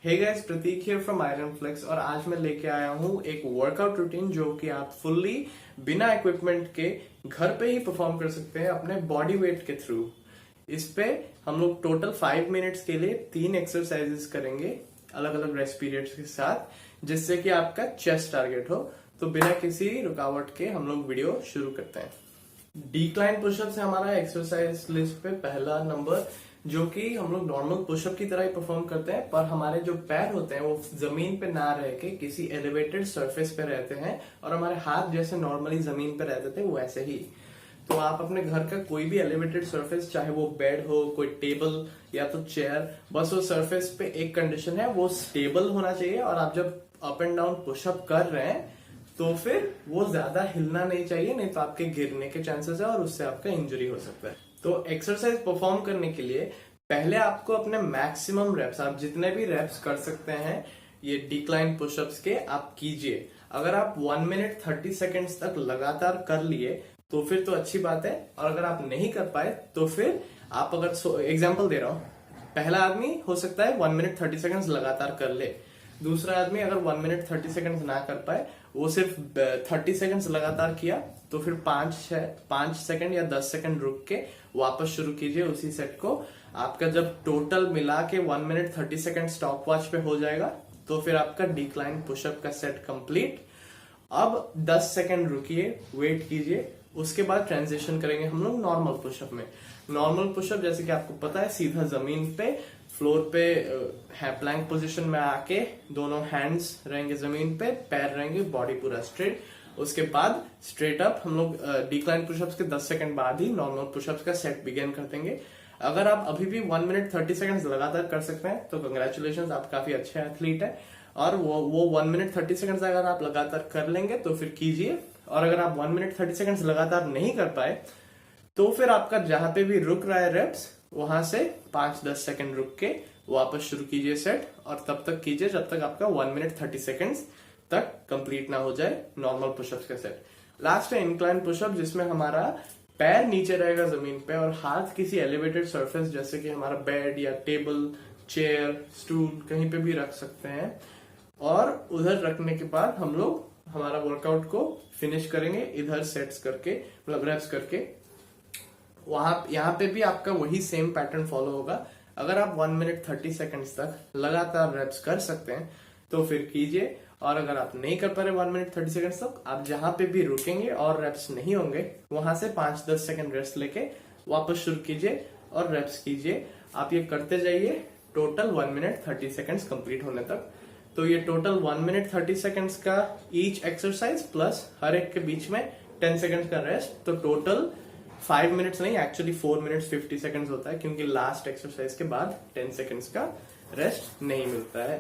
Hey guys, Prateek here from Iron Flex और आज मैं लेके आया हूँ एक वर्कआउट रूटीन जो कि आप फुल्ली बिना इक्विपमेंट के घर पे ही परफॉर्म कर सकते हैं अपने बॉडी वेट के थ्रू। इस पे हम लोग टोटल 5 मिनट्स के लिए 3 एक्सरसाइजेस करेंगे अलग अलग रेस्ट पीरियड्स के साथ, जिससे कि आपका चेस्ट टारगेट हो। तो बिना किसी रुकावट के हम लोग वीडियो शुरू करते हैं। डिक्लाइन पुशअप से हमारा एक्सरसाइज लिस्ट पे पहला नंबर, जो कि हम लोग नॉर्मल पुशअप की तरह ही परफॉर्म करते हैं, पर हमारे जो पैर होते हैं वो जमीन पे ना रह के किसी एलिवेटेड सरफेस पे रहते हैं और हमारे हाथ जैसे नॉर्मली जमीन पे रहते थे वैसे ही। तो आप अपने घर का कोई भी एलिवेटेड सरफेस, चाहे वो बेड हो, कोई टेबल या तो चेयर, बस वो सरफेस पे एक कंडीशन है, वो स्टेबल होना चाहिए। और आप जब अप एंड डाउन पुशअप कर रहे हैं तो फिर वो ज्यादा हिलना नहीं चाहिए, नहीं तो आपके गिरने के चांसेस है और उससे आपका इंजरी हो सकता है। तो एक्सरसाइज परफॉर्म करने के लिए पहले आपको अपने मैक्सिमम रेप्स, आप जितने भी रेप्स कर सकते हैं ये डिक्लाइन पुशअप्स के, आप कीजिए। अगर आप 1 मिनट 30 सेकेंड्स तक लगातार कर लिए तो फिर तो अच्छी बात है, और अगर आप नहीं कर पाए तो फिर आप, अगर एग्जांपल दे रहा हूं, पहला आदमी हो सकता है 1 मिनट 30 सेकेंड्स लगातार कर ले, दूसरा आदमी अगर 1 मिनट 30 सेकेंड्स ना कर पाए, वो सिर्फ 30 सेकेंड्स लगातार किया, तो फिर 5 सेकेंड या 10 सेकेंड रुक के वापस शुरू कीजिए उसी सेट को। आपका जब टोटल मिला के 1 मिनट 30 सेकेंड स्टॉप वॉच पे हो जाएगा तो फिर आपका डिक्लाइन पुशअप का सेट कंप्लीट। अब 10 सेकेंड रुकिए, वेट कीजिए, उसके बाद ट्रांजिशन करेंगे हम लोग नॉर्मल पुशअप में। नॉर्मल पुशअप जैसे कि आपको पता है, सीधा जमीन पे फ्लोर पे है, प्लैंक पोजीशन में आके दोनों हैंड्स रहेंगे जमीन पे, पैर रहेंगे, बॉडी पूरा स्ट्रेट। उसके बाद स्ट्रेट अप हम लोग डिक्लाइन पुशअप्स के 10 सेकंड बाद ही नॉर्मल पुशअप्स का सेट बिगिन कर देंगे। अगर आप अभी भी 1 मिनट 30 सेकंड्स लगातार कर सकते हैं तो कंग्रेचुलेशन, आप काफी अच्छे एथलीट है। और वो 1 मिनट 30 सेकंड्स अगर आप लगातार कर लेंगे तो फिर कीजिए। और अगर आप 1 मिनट 30 सेकंड्स लगातार नहीं कर पाए तो फिर आपका जहां पे भी रुक रहा है रेप्स, वहां से 5-10 सेकंड रुक के वापस शुरू कीजिए सेट, और तब तक कीजिए जब तक आपका 1 मिनट 30 सेकंड्स तक कंप्लीट ना हो जाए नॉर्मल पुशअप्स का सेट। लास्ट है इंक्लाइन पुशअप, जिसमें हमारा पैर नीचे रहेगा जमीन पे और हाथ किसी एलिवेटेड सरफेस जैसे कि हमारा बेड या टेबल, चेयर, स्टूल कहीं पे भी रख सकते हैं। और उधर रखने के बाद हम लोग हमारा वर्कआउट को फिनिश करेंगे इधर सेट्स करके, मतलब रेप्स करके। यहाँ पे भी आपका वही सेम पैटर्न फॉलो होगा। अगर आप 1 मिनट 30 सेकंड्स तक लगातार रेप्स कर सकते हैं तो फिर कीजिए, और अगर आप नहीं कर पा रहे 1 मिनट 30 सेकंड्स तक, आप जहां पे भी रुकेंगे और रेप्स नहीं होंगे वहां से 5-10 सेकंड रेस्ट लेके वापस शुरू कीजिए और रेप्स कीजिए। आप ये करते जाइए टोटल 1 मिनट 30 सेकंड्स कंप्लीट होने तक। तो ये टोटल 1 मिनट 30 सेकंड्स का ईच एक्सरसाइज प्लस हर एक के बीच में 10 सेकंड्स का रेस्ट, तो टोटल 5 मिनट्स नहीं, एक्चुअली 4 मिनट्स 50 सेकंड्स होता है, क्योंकि लास्ट एक्सरसाइज के बाद 10 सेकंड्स का रेस्ट नहीं मिलता है।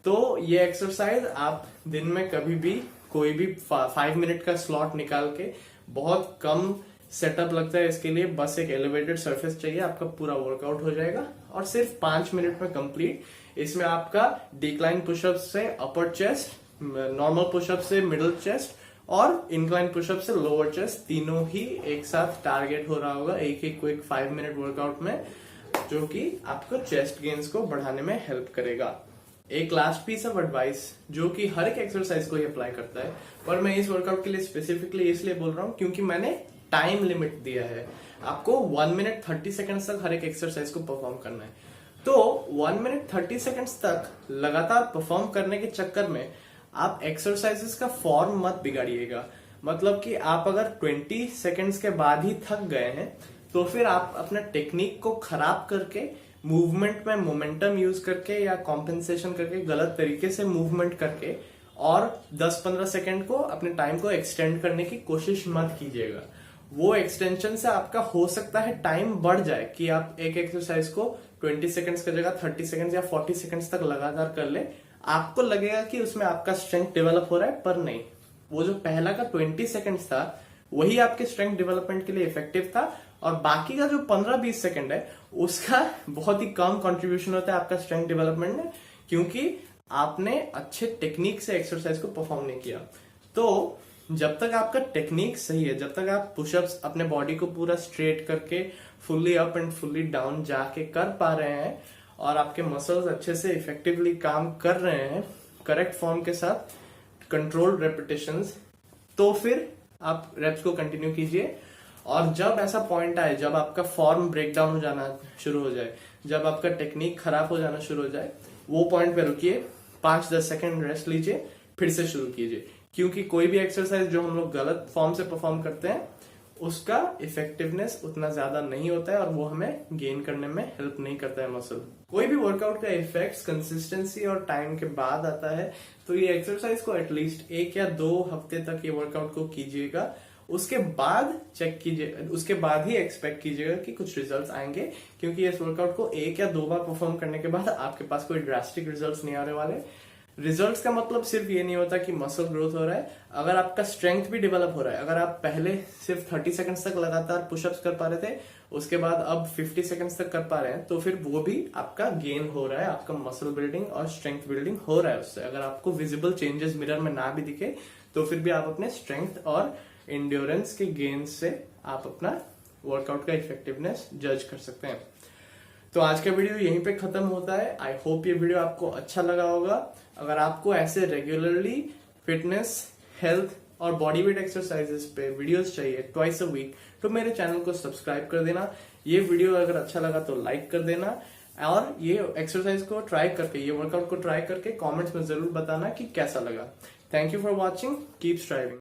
तो ये एक्सरसाइज आप दिन में कभी भी कोई भी 5 मिनट का स्लॉट निकाल के, बहुत कम सेटअप लगता है इसके लिए, बस एक एलिवेटेड सरफेस चाहिए, आपका पूरा वर्कआउट हो जाएगा और सिर्फ 5 मिनट में कंप्लीट। इसमें आपका डिक्लाइन पुशअप से अपर चेस्ट, नॉर्मल पुशअप से मिडिल चेस्ट और इंक्लाइन पुशअप से लोअर चेस्ट, तीनों ही एक साथ टारगेट हो रहा होगा एक एक क्विक 5 मिनट वर्कआउट में, जो कि आपको चेस्ट गेन्स को बढ़ाने में हेल्प करेगा। एक लास्ट पीस ऑफ एडवाइस जो कि हर एक एक्सरसाइज को ही अप्लाई करता है, पर मैं इस वर्कआउट के लिए स्पेसिफिकली इसलिए बोल रहा हूं क्योंकि मैंने टाइम लिमिट दिया है। आपको 1 मिनट 30 सेकंड्स तक हर एक एक्सरसाइज को परफॉर्म करना है। तो 1 मिनट 30 सेकंड्स तक लगातार परफॉर्म करने के चक्कर में आप एक्सरसाइजेस का फॉर्म मत बिगाड़िएगा। मतलब कि आप अगर 20 सेकंड्स के बाद ही थक गए हैं तो फिर आप अपना टेक्निक को खराब करके, मूवमेंट में मोमेंटम यूज करके या कॉम्पेंसेशन करके, गलत तरीके से मूवमेंट करके और 10-15 सेकंड को अपने टाइम को एक्सटेंड करने की कोशिश मत कीजिएगा। वो एक्सटेंशन से आपका हो सकता है टाइम बढ़ जाए कि आप एक एक्सरसाइज को 20 सेकंड्स की जगह 30 सेकंड्स या 40 सेकंड्स तक लगातार कर ले। आपको लगेगा कि उसमें आपका स्ट्रेंथ डेवलप हो रहा है, पर नहीं, वो जो पहला का 20 सेकंड्स था वही आपके स्ट्रेंथ डेवलपमेंट के लिए इफेक्टिव था, और बाकी का जो 15-20 सेकंड है उसका बहुत ही कम कंट्रीब्यूशन होता है आपका स्ट्रेंथ डेवलपमेंट में, क्योंकि आपने अच्छे टेक्निक से एक्सरसाइज को परफॉर्म नहीं किया। तो जब तक आपका टेक्निक सही है, जब तक आप पुशअप्स अपने बॉडी को पूरा स्ट्रेट करके fully up and fully down जाके कर पा रहे हैं और आपके मसल्स अच्छे से इफेक्टिवली काम कर रहे हैं करेक्ट फॉर्म के साथ, कंट्रोल्ड रेपिटेशंस, तो फिर आप रेप्स को कंटिन्यू कीजिए। और जब ऐसा पॉइंट आए जब आपका फॉर्म ब्रेक डाउन हो जाना शुरू हो जाए, जब आपका टेक्निक खराब हो जाना शुरू हो जाए, वो पॉइंट पे रुकिए, 5-10 सेकंड रेस्ट लीजिए, फिर से शुरू कीजिए। क्योंकि कोई भी एक्सरसाइज जो हम लोग गलत फॉर्म से परफॉर्म करते हैं उसका इफेक्टिवनेस उतना ज्यादा नहीं होता है और वो हमें गेन करने में हेल्प नहीं करता है मसल। कोई भी वर्कआउट का इफेक्ट कंसिस्टेंसी और टाइम के बाद आता है, तो ये एक्सरसाइज को एटलीस्ट 1 या 2 हफ्ते तक ये वर्कआउट को कीजिएगा। उसके बाद चेक कीजिए, उसके बाद ही एक्सपेक्ट कीजिएगा कि कुछ रिजल्ट्स आएंगे, क्योंकि इस वर्कआउट को 1 या 2 बार परफॉर्म करने के बाद आपके पास कोई ड्रास्टिक रिजल्ट्स नहीं आने वाले। रिजल्ट्स का मतलब सिर्फ ये नहीं होता कि मसल ग्रोथ हो रहा है, अगर आपका स्ट्रेंथ भी डेवलप हो रहा है। अगर आप पहले सिर्फ 30 सेकंड्स तक लगातार पुशअप्स कर पा रहे थे, उसके बाद अब 50 सेकंड्स तक कर पा रहे हैं, तो फिर वो भी आपका गेन हो रहा है, आपका मसल बिल्डिंग और स्ट्रेंथ बिल्डिंग हो रहा है उससे। अगर आपको विजिबल चेंजेस मिरर में ना भी दिखे, तो फिर भी आप अपने स्ट्रेंथ और इंड्योरेंस के गेन से आप अपना वर्कआउट का इफेक्टिवनेस जज कर सकते हैं। तो आज का वीडियो यहीं पे खत्म होता है। आई होप ये वीडियो आपको अच्छा लगा होगा। अगर आपको ऐसे रेगुलरली फिटनेस, हेल्थ और बॉडी वेट एक्सरसाइजेस पे वीडियोस चाहिए ट्वाइस अ वीक, तो मेरे चैनल को सब्सक्राइब कर देना। ये वीडियो अगर अच्छा लगा तो लाइक कर देना, और ये एक्सरसाइज को ट्राई करके, ये वर्कआउट को ट्राई करके कमेंट्स में जरूर बताना कि कैसा लगा। Thank you for watching, keep striving.